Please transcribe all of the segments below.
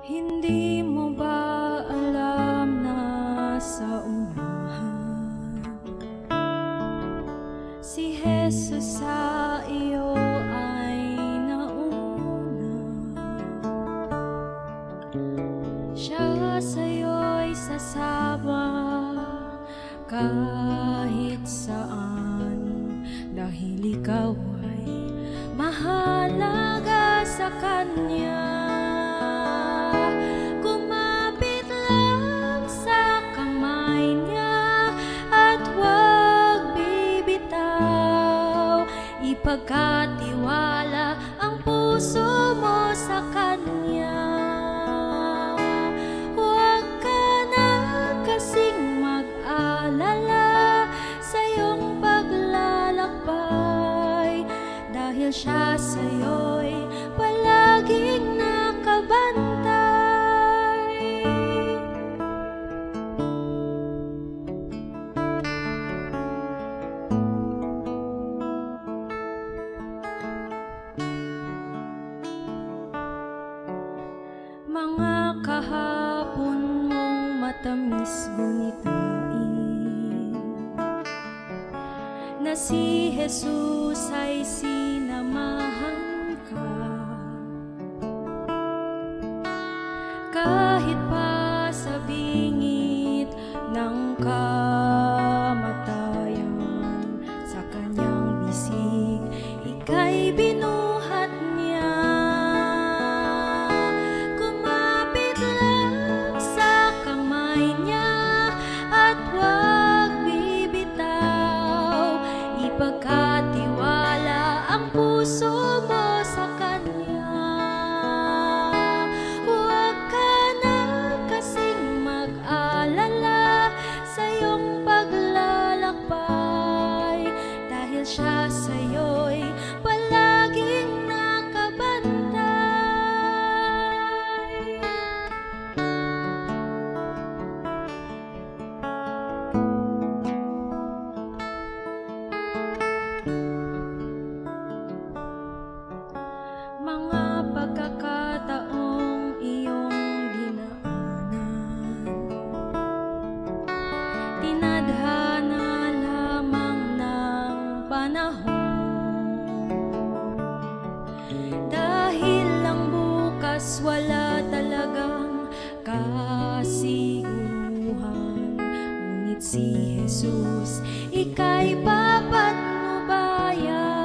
Hindi mo ba alam na sa unahan si Jesus sa iyo ay nauna? Siya sa'yo'y sasama kahit saan, dahil ikaw ay mahalaga sa Kanya. Kumapit lang sa kamay Niya at huwag bibitaw. Ipagkatiwala ang puso mo sa Kanya. Huwag ka na kasing mag-alala sa iyong paglalakbay, dahil Siya sa'yo'y palaging nakabantay. Mga kahapon mong matamis gunitain, na si Jesus ay sinamahan ka. Kahit pa sa bingit ng kamatayan, sa Kanyang bisig ika'y binuhat Niya. Kumapit lang sa kamay Niya at huwag bibitaw. Ipagkatiwala ang puso mo sa Kanya. Huwag ka na kasing mag-alala sa iyong paglalakbay, dahil Siya sa'yo'y palaging nakabantay. Mga pagkakataong iyong dinaanan, tinadhana lamang ng panahon, dahil lang bukas wala talagang kasiguruhan. Ngunit si Jesus ika'y papatnubayan.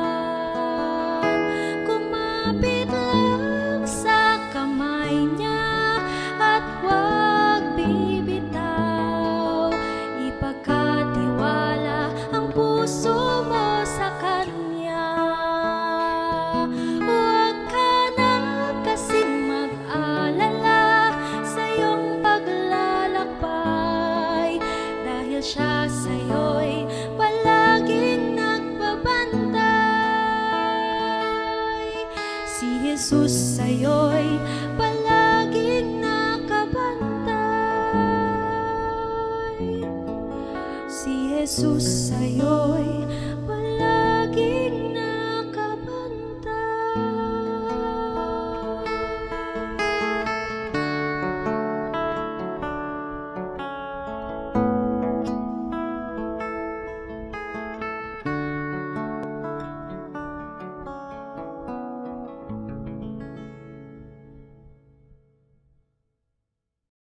Kumapit lang sa kamay Niya at huwag bibitaw. Ipagkatiwala ang puso mo sa Kanya. Huwag ka na kasing mag-alala sa iyong paglalakbay, dahil Siya sa'yo'y palaging nagbabantay. Si Jesus sa'yo'y palaging nakabantay. Si Jesus sa'yo